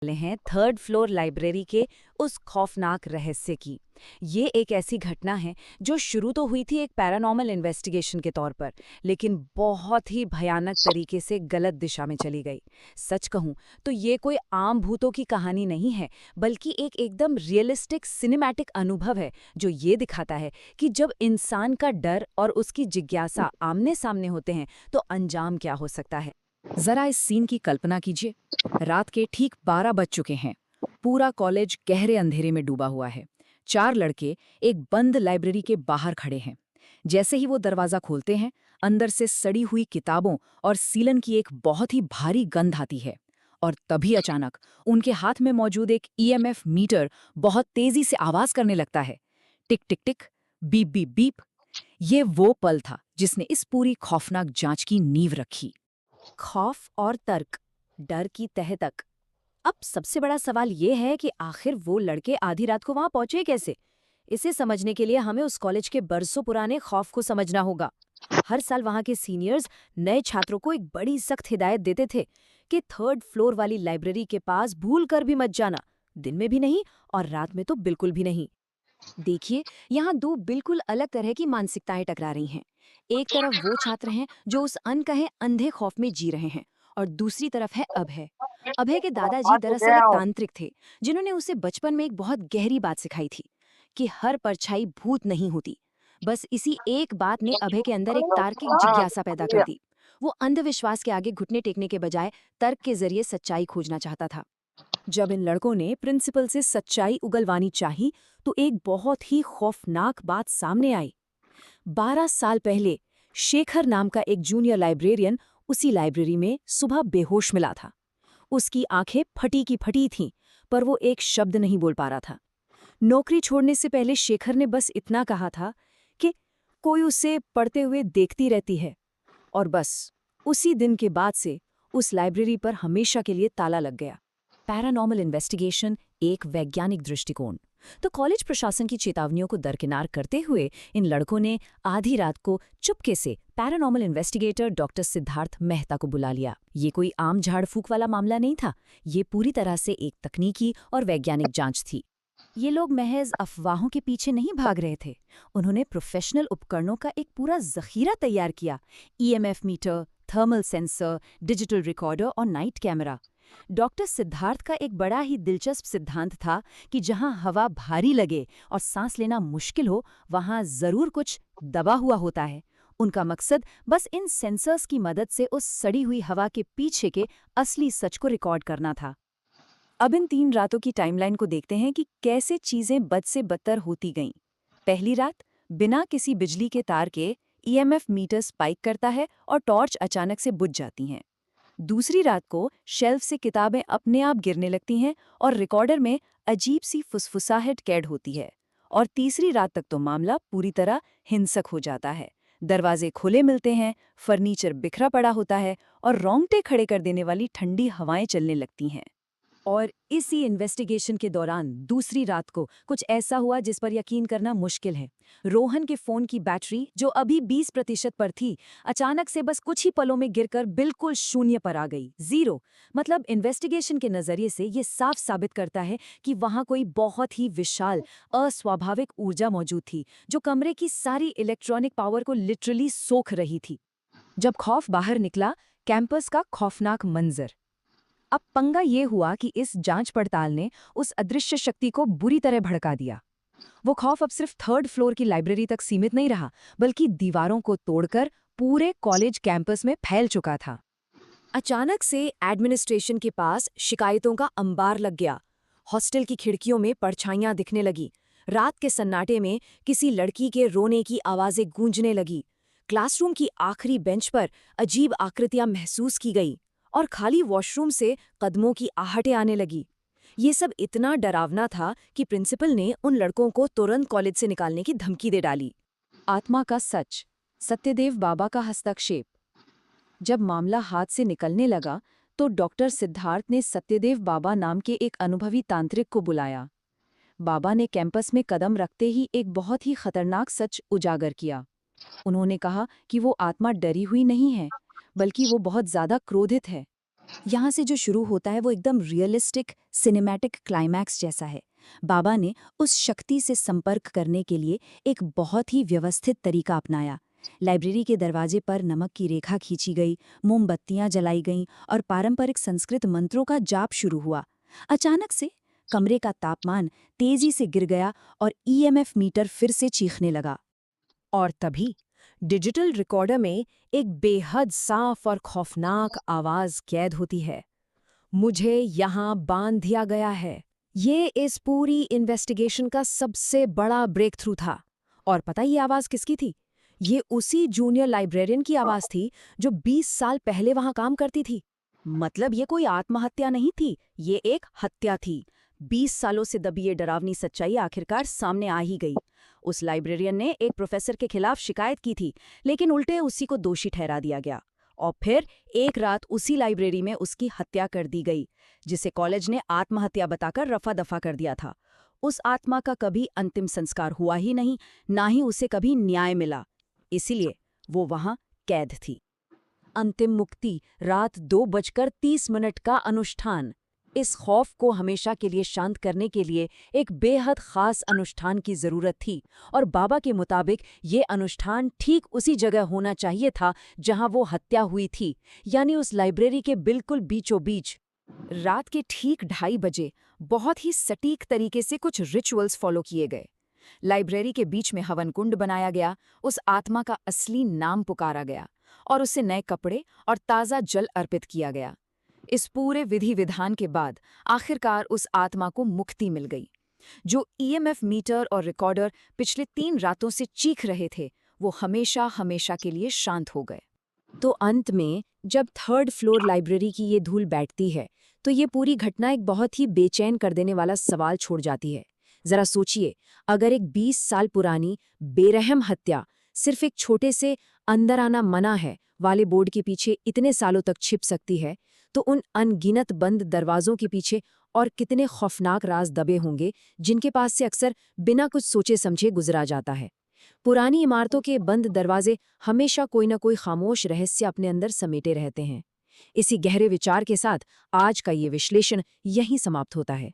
वाले हैं third floor library के उस खौफनाक रहस्य की। ये एक ऐसी घटना है जो शुरू तो हुई थी एक पैरानॉर्मल इन्वेस्टिगेशन के तौर पर, लेकिन बहुत ही भयानक तरीके से गलत दिशा में चली गई। सच कहूं तो ये कोई आम भूतों की कहानी नहीं है, बल्कि एक एकदम रियलिस्टिक सिनेमैटिक अनुभव है जो ये दिखाता है कि जब इंसान का डर और उसकी जिज्ञासा आमने सामने होते हैं तो अंजाम क्या हो सकता है। जरा इस सीन की कल्पना कीजिए। रात के ठीक 12 बज चुके हैं। पूरा कॉलेज गहरे अंधेरे में डूबा हुआ है। 4 लड़के एक बंद लाइब्रेरी के बाहर खड़े हैं। जैसे ही वो दरवाजा खोलते हैं, अंदर से सड़ी हुई किताबों और सीलन की एक बहुत ही भारी गंध आती है। और तभी अचानक उनके हाथ में मौजूद एक ईएमएफ मीटर बहुत तेजी से आवाज करने लगता है। टिक टिक टिक, बीप बीप बीप। ये वो पल था जिसने इस पूरी खौफनाक जांच की नींव रखी। खौफ और तर्क, डर की तह तक। अब सबसे बड़ा सवाल ये है कि आखिर वो लड़के आधी रात को वहां पहुंचे कैसे। इसे समझने के लिए हमें उस कॉलेज के बरसों पुराने खौफ को समझना होगा। हर साल वहां के सीनियर्स नए छात्रों को एक बड़ी सख्त हिदायत देते थे कि थर्ड फ्लोर वाली लाइब्रेरी के पास भूल कर भी मत जाना, दिन में भी नहीं और रात में तो बिल्कुल भी नहीं। देखिए, यहाँ दो बिल्कुल अलग तरह की मानसिकताएं टकरा रही हैं। एक तरफ वो छात्र हैं जो उस अनकहे अंधे खौफ में जी रहे हैं, और दूसरी तरफ है अभय। अभय के दादाजी दरअसल एक तांत्रिक थे, जिन्होंने उसे बचपन में एक बहुत गहरी बात सिखाई थी कि हर परछाई भूत नहीं होती। बस इसी एक बात ने अभय के अंदर एक तार्किक जिज्ञासा पैदा कर दी। वो अंधविश्वास के आगे घुटने टेकने के बजाय तर्क के जरिए सच्चाई खोजना चाहता था। जब इन लड़कों ने प्रिंसिपल से सच्चाई उगलवानी चाही, तो एक बहुत ही खौफनाक बात सामने आई। 12 साल पहले शेखर नाम का एक जूनियर लाइब्रेरियन उसी लाइब्रेरी में सुबह बेहोश मिला था। उसकी आंखें फटी की फटी थीं, पर वो एक शब्द नहीं बोल पा रहा था। नौकरी छोड़ने से पहले शेखर ने बस इतना कहा था कि कोई उसे पढ़ते हुए देखती रहती है। और बस उसी दिन के बाद से उस लाइब्रेरी पर हमेशा के लिए ताला लग गया। पैरानॉर्मल इन्वेस्टिगेशन एक वैज्ञानिक दृष्टिकोण। तो कॉलेज प्रशासन की चेतावनियों को दरकिनार करते हुए इन लड़कों ने आधी रात को चुपके से paranormal investigator doctor Siddharth Mehta को बुला लिया। ये कोई आम झाड़ फूक वाला मामला नहीं था। ये पूरी तरह से एक तकनीकी और वैज्ञानिक जांच थी। ये लोग महज अफवाहों के पीछे नहीं भाग रहे थे। उन्होंने प्रोफेशनल उपकरणों का एक पूरा जखीरा तैयार किया। EMF meter, thermal sensor, digital recorder और नाइट कैमरा। डॉक्टर सिद्धार्थ का एक बड़ा ही दिलचस्प सिद्धांत था कि जहां हवा भारी लगे और सांस लेना मुश्किल हो, वहां जरूर कुछ दबा हुआ होता है। उनका मकसद बस इन सेंसर्स की मदद से उस सड़ी हुई हवा के पीछे के असली सच को रिकॉर्ड करना था। अब इन 3 रातों की टाइमलाइन को देखते हैं कि कैसे चीजें बद से बदतर होती गईं। पहली रात, बिना किसी बिजली के तार के ईएमएफ मीटर स्पाइक करता है और टॉर्च अचानक से बुझ जाती हैं। दूसरी रात को शेल्फ से किताबें अपने आप गिरने लगती हैं और रिकॉर्डर में अजीब सी फुसफुसाहट कैद होती है। और तीसरी रात तक तो मामला पूरी तरह हिंसक हो जाता है। दरवाजे खुले मिलते हैं, फर्नीचर बिखरा पड़ा होता है और रोंगटे खड़े कर देने वाली ठंडी हवाएं चलने लगती हैं। और इसी इन्वेस्टिगेशन के दौरान दूसरी रात को कुछ ऐसा हुआ जिस पर यकीन करना मुश्किल है। रोहन के फोन की बैटरी, जो अभी 20% पर थी, अचानक से बस कुछ ही पलों में गिरकर बिल्कुल शून्य पर आ गई, जीरो। मतलब इन्वेस्टिगेशन के नजरिए से ये साफ साबित करता है कि वहां कोई बहुत ही विशाल, अस्वाभाविक ऊर्जा मौजूद थी जो कमरे की सारी इलेक्ट्रॉनिक पावर को लिटरली सोख रही थी। जब खौफ बाहर निकला, कैंपस का खौफनाक मंजर। अब पंगा ये हुआ कि इस जांच पड़ताल ने उस अदृश्य शक्ति को बुरी तरह भड़का दिया। वो खौफ अब सिर्फ थर्ड फ्लोर की लाइब्रेरी तक सीमित नहीं रहा, बल्कि दीवारों को तोड़कर पूरे कॉलेज कैंपस में फैल चुका था। अचानक से एडमिनिस्ट्रेशन के पास शिकायतों का अंबार लग गया। हॉस्टल की खिड़कियों में परछाइयां दिखने लगी। रात के सन्नाटे में किसी लड़की के रोने की आवाजें गूंजने लगी। क्लासरूम की आखिरी बेंच पर अजीब आकृतियां महसूस की गई और खाली वॉशरूम से कदमों की आहटें आने लगी। ये सब इतना डरावना था कि प्रिंसिपल ने उन लड़कों को तुरंत कॉलेज से निकालने की धमकी दे डाली। आत्मा का सच, सत्यदेव बाबा का हस्तक्षेप। जब मामला हाथ से निकलने लगा, तो डॉक्टर सिद्धार्थ ने सत्यदेव बाबा नाम के एक अनुभवी तांत्रिक को बुलाया। बाबा ने कैंपस में कदम रखते ही एक बहुत ही खतरनाक सच उजागर किया। उन्होंने कहा कि वो आत्मा डरी हुई नहीं है, बल्कि वो बहुत ज्यादा क्रोधित है। यहाँ से जो शुरू होता है वो एकदम रियलिस्टिक सिनेमैटिक क्लाइमैक्स जैसा है। बाबा ने उस शक्ति से संपर्क करने के लिए एक बहुत ही व्यवस्थित तरीका अपनाया। लाइब्रेरी के दरवाजे पर नमक की रेखा खींची गई, मोमबत्तियां जलाई गईं और पारंपरिक संस्कृत मंत्रों का जाप शुरू हुआ। अचानक से कमरे का तापमान तेजी से गिर गया और ईएमएफ मीटर फिर से चीखने लगा। और तभी डिजिटल रिकॉर्डर में एक बेहद साफ और खौफनाक आवाज कैद होती है। मुझे यहाँ बांध दिया गया है। ये इस पूरी इन्वेस्टिगेशन का सबसे बड़ा ब्रेक थ्रू था। और पता ये आवाज किसकी थी? ये उसी जूनियर लाइब्रेरियन की आवाज थी जो 20 साल पहले वहां काम करती थी। मतलब ये कोई आत्महत्या नहीं थी, ये एक हत्या थी। 20 सालों से दबी ये डरावनी सच्चाई आखिरकार सामने आ ही गई। उस लाइब्रेरियन ने एक प्रोफेसर के खिलाफ शिकायत की थी, लेकिन उल्टे उसी को दोषी ठहरा दिया गया। और फिर एक रात उसी लाइब्रेरी में उसकी हत्या कर दी गई, जिसे कॉलेज ने आत्महत्या बताकर रफा दफा कर दिया था। उस आत्मा का कभी अंतिम संस्कार हुआ ही नहीं, ना ही उसे कभी न्याय मिला। इसीलिए वो वहां कैद थी। अंतिम मुक्ति, रात 2:30 का अनुष्ठान। इस खौफ को हमेशा के लिए शांत करने के लिए एक बेहद खास अनुष्ठान की जरूरत थी, और बाबा के मुताबिक ये अनुष्ठान ठीक उसी जगह होना चाहिए था जहां वो हत्या हुई थी, यानी उस लाइब्रेरी के बिल्कुल बीचों बीच। रात के ठीक 2:30 बजे बहुत ही सटीक तरीके से कुछ रिचुअल्स फॉलो किए गए। लाइब्रेरी के बीच में हवन कुंड बनाया गया, उस आत्मा का असली नाम पुकारा गया और उसे नए कपड़े और ताज़ा जल अर्पित किया गया। इस पूरे विधि विधान के बाद आखिरकार उस आत्मा को मुक्ति मिल गई। जो ईएमएफ मीटर और रिकॉर्डर पिछले 3 रातों से चीख रहे थे, वो हमेशा हमेशा के लिए शांत हो गए। तो अंत में जब 3rd फ्लोर लाइब्रेरी की ये धूल बैठती है, तो ये पूरी घटना एक बहुत ही बेचैन कर देने वाला सवाल छोड़ जाती है। जरा सोचिए, अगर एक 20 साल पुरानी बेरहम हत्या सिर्फ एक छोटे से अंदर आना मना है वाले बोर्ड के पीछे इतने सालों तक छिप सकती है, तो उन अनगिनत बंद दरवाजों के पीछे और कितने खौफनाक राज दबे होंगे जिनके पास से अक्सर बिना कुछ सोचे समझे गुजरा जाता है। पुरानी इमारतों के बंद दरवाजे हमेशा कोई न कोई खामोश रहस्य अपने अंदर समेटे रहते हैं। इसी गहरे विचार के साथ आज का ये विश्लेषण यहीं समाप्त होता है।